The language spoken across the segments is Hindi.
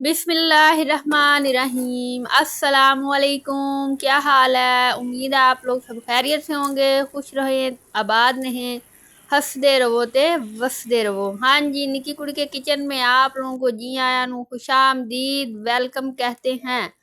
बिस्मिल्लाहिर्रहमानिर्रहीम। अस्सलामुअलैकुम। क्या हाल है? उम्मीद है आप लोग सब खैरियत से होंगे, खुश रहें, आबाद रहें, हंसदे रहो ते वसदे रहो। हाँ जी, निकी कुड़ी के किचन में आप लोगों को जी आया नु खुशामदीद वेलकम कहते हैं।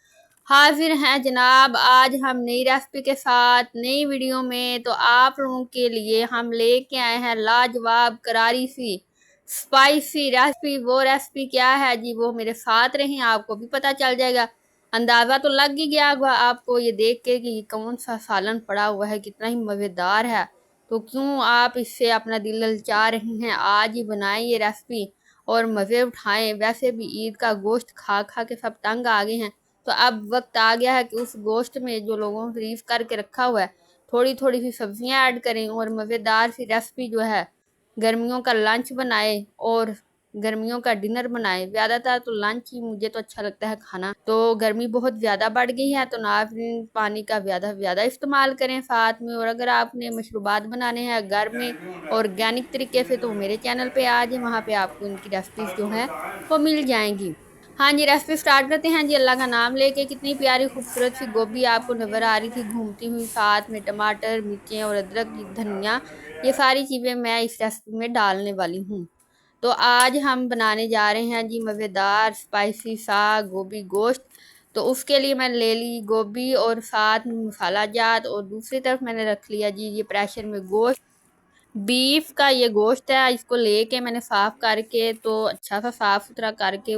हाजिर हैं जनाब आज हम नई रेसिपी के साथ नई वीडियो में। तो आप लोगों के लिए हम लेके आए हैं लाजवाब करारी सी स्पाइसी रेसिपी। वो रेसिपी क्या है जी, वो मेरे साथ रहें, आपको भी पता चल जाएगा। अंदाज़ा तो लग ही गया होगा आपको ये देख के कि कौन सा सालन पड़ा हुआ है, कितना ही मज़ेदार है। तो क्यों आप इससे अपना दिल ललचा रही हैं, आज ही बनाएं ये रेसिपी और मज़े उठाएं। वैसे भी ईद का गोश्त खा खा के सब तंग आ गए हैं, तो अब वक्त आ गया है कि उस गोश्त में जो लोगों ने फ्रीज करके रखा हुआ है, थोड़ी थोड़ी सी सब्जियां ऐड करें और मज़ेदार सी रेसिपी जो है गर्मियों का लंच बनाए और गर्मियों का डिनर बनाए। ज़्यादातर तो लंच ही मुझे तो अच्छा लगता है खाना। तो गर्मी बहुत ज़्यादा बढ़ गई है, तो नाज़रीन पानी का ज़्यादा से ज़्यादा इस्तेमाल करें साथ में। और अगर आपने मशरूबात बनाने हैं घर में ऑर्गेनिक तरीके से, तो मेरे चैनल पे आ जाए, वहाँ पे आपको इनकी रेसिपीज़ जो है वो मिल जाएंगी। हाँ जी, रेसिपी स्टार्ट करते हैं जी अल्लाह का नाम लेके। कितनी प्यारी खूबसूरत सी गोभी आपको नज़र आ रही थी घूमती हुई, साथ में टमाटर, मिर्चें और अदरक, धनिया, ये सारी चीज़ें मैं इस रेसिपी में डालने वाली हूँ। तो आज हम बनाने जा रहे हैं जी मज़ेदार स्पाइसी सा गोभी गोश्त। तो उसके लिए मैंने ले ली गोभी और साथ में मसाला जात, और दूसरी तरफ मैंने रख लिया जी ये प्रेशर में गोश्त। बीफ का ये गोश्त है, इसको लेके मैंने साफ करके तो अच्छा सा साफ सुथरा करके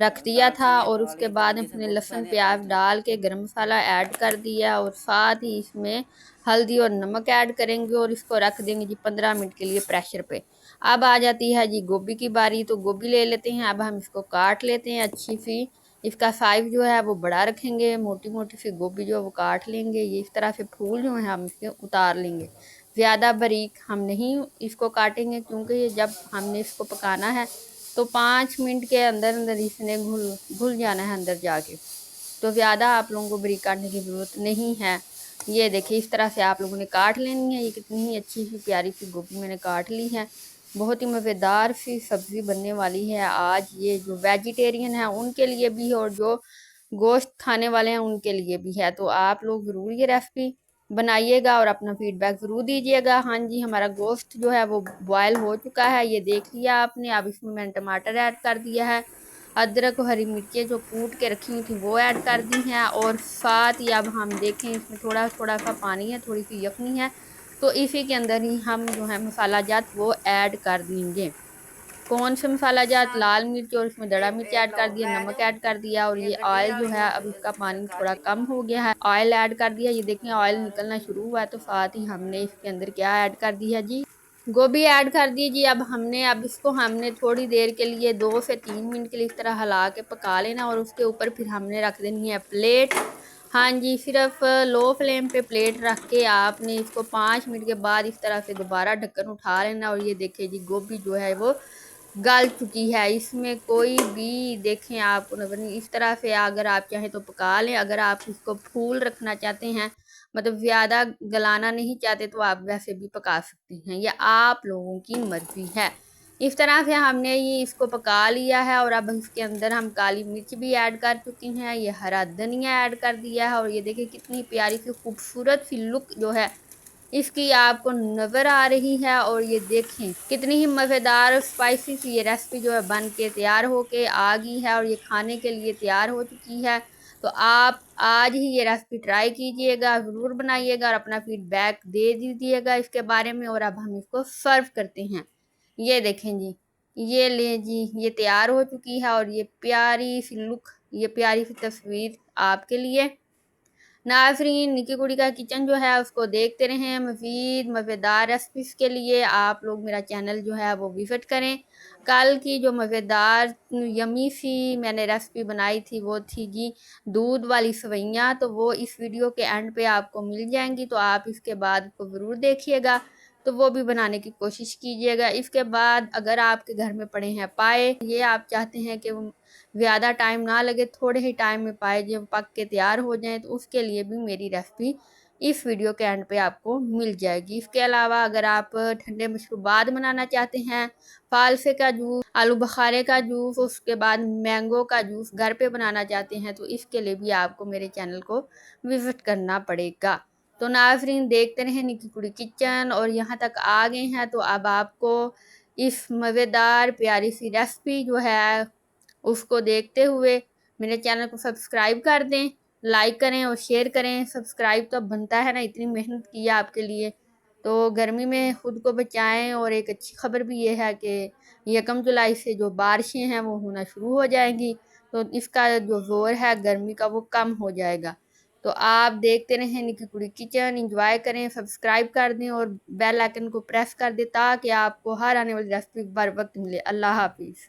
रख दिया था। और उसके बाद हमने लहसुन प्याज डाल के गरम मसाला ऐड कर दिया, और साथ ही इसमें हल्दी और नमक ऐड करेंगे और इसको रख देंगे जी 15 मिनट के लिए प्रेशर पे। अब आ जाती है जी गोभी की बारी। तो गोभी ले लेते हैं, अब हम इसको काट लेते हैं अच्छी सी। इसका साइज जो है वो बड़ा रखेंगे, मोटी मोटी सी गोभी जो है वो काट लेंगे। ये इस तरह से फूल जो है हम इसके उतार लेंगे। ज़्यादा बारीक हम नहीं इसको काटेंगे, क्योंकि ये जब हमने इसको पकाना है तो 5 मिनट के अंदर अंदर इसने घुल जाना है अंदर जाके। तो ज़्यादा आप लोगों को बारीक काटने की ज़रूरत नहीं है। ये देखिए इस तरह से आप लोगों ने काट लेनी है। ये कितनी ही अच्छी सी प्यारी सी गोभी मैंने काट ली है। बहुत ही मज़ेदार सी सब्ज़ी बनने वाली है आज। ये जो वेजिटेरियन है उनके लिए भी और जो गोश्त खाने वाले हैं उनके लिए भी है। तो आप लोग ज़रूर ये रेसिपी बनाइएगा और अपना फीडबैक ज़रूर दीजिएगा। हाँ जी, हमारा गोश्त जो है वो बॉयल हो चुका है, ये देख लिया आपने। अब इसमें मैंने टमाटर ऐड कर दिया है, अदरक और हरी मिर्चें जो कूट के रखी हुई थी वो ऐड कर दी हैं, और साथ ही अब हम देखें इसमें थोड़ा थोड़ा सा पानी है, थोड़ी सी यखनी है। तो इसी के अंदर ही हम जो है मसाला जात वो ऐड कर देंगे। कौन सा मसाला जात? लाल मिर्च और इसमें दड़ा मिर्च ऐड कर दिया, नमक ऐड कर दिया, और ये ऑयल जो है अब इसका पानी थोड़ा कम हो गया है, ऑयल ऐड कर दिया। ये देखें ऑयल निकलना शुरू हुआ है। तो साथ ही हमने इसके अंदर क्या ऐड कर दिया जी, गोभी ऐड कर दी जी। अब इसको हमने थोड़ी देर के लिए 2 से 3 मिनट के लिए इस तरह हिला के पका लेना, और उसके ऊपर फिर हमने रख देनी है प्लेट। हाँ जी, सिर्फ लो फ्लेम पे प्लेट रख के आपने इसको 5 मिनट के बाद इस तरह से दोबारा ढक्कन उठा लेना। और ये देखिए जी गोभी जो है वो गल चुकी है, इसमें कोई भी देखें आपको नजर नहीं। इस तरह से अगर आप चाहें तो पका लें। अगर आप इसको फूल रखना चाहते हैं, मतलब ज़्यादा गलाना नहीं चाहते, तो आप वैसे भी पका सकते हैं, ये आप लोगों की मर्जी है। इस तरह से हमने ये इसको पका लिया है, और अब इसके अंदर हम काली मिर्च भी ऐड कर चुकी हैं, ये हरा धनिया ऐड कर दिया है। और ये देखिए कितनी प्यारी सी खूबसूरत सी लुक जो है इसकी आपको नज़र आ रही है। और ये देखें कितनी ही मज़ेदार स्पाइसी सी ये रेसिपी जो है बन के तैयार होके आ गई है, और ये खाने के लिए तैयार हो चुकी है। तो आप आज ही ये रेसिपी ट्राई कीजिएगा, ज़रूर बनाइएगा और अपना फीडबैक दे दीजिएगा इसके बारे में। और अब हम इसको सर्व करते हैं। ये देखें जी, ये ले जी, ये तैयार हो चुकी है, और ये प्यारी सी लुक, ये प्यारी सी तस्वीर आपके लिए। नाज़रीन, निकी कुड़ी का किचन जो है उसको देखते रहें। मज़ीद मज़ेदार रेसिपीज़ के लिए आप लोग मेरा चैनल जो है वो विज़िट करें। कल की जो मज़ेदार यमी सी मैंने रेसिपी बनाई थी वो थी जी दूध वाली सेवइयाँ। तो वो इस वीडियो के एंड पे आपको मिल जाएंगी, तो आप इसके बाद को ज़रूर देखिएगा, तो वो भी बनाने की कोशिश कीजिएगा। इसके बाद अगर आपके घर में पड़े हैं पाए, ये आप चाहते हैं कि ज़्यादा टाइम ना लगे, थोड़े ही टाइम में पाए जब पक के तैयार हो जाएं, तो उसके लिए भी मेरी रेसिपी इस वीडियो के एंड पे आपको मिल जाएगी। इसके अलावा अगर आप ठंडे मशरूबात बनाना चाहते हैं, फालसे का जूस, आलू बुखारे का जूस, उसके बाद मैंगो का जूस घर पे बनाना चाहते हैं, तो इसके लिए भी आपको मेरे चैनल को विजिट करना पड़ेगा। तो नाज़रीन, देखते रहें निकी कुड़ी किचन, और यहाँ तक आ गए हैं तो अब आपको इस मज़ेदार प्यारी सी रेसिपी जो है उसको देखते हुए मेरे चैनल को सब्सक्राइब कर दें, लाइक करें और शेयर करें। सब्सक्राइब तो अब बनता है ना, इतनी मेहनत की है आपके लिए। तो गर्मी में ख़ुद को बचाएं। और एक अच्छी खबर भी ये है कि 1 जुलाई से जो बारिशें हैं वो होना शुरू हो जाएंगी, तो इसका जो ज़ोर है गर्मी का वो कम हो जाएगा। तो आप देखते रहें निकी कुड़ी किचन, इंजॉय करें, सब्सक्राइब कर दें और बेल आइकन को प्रेस कर दें ताकि आपको हर आने वाली रेसिपी बर वक्त मिले। अल्लाह हाफिज़।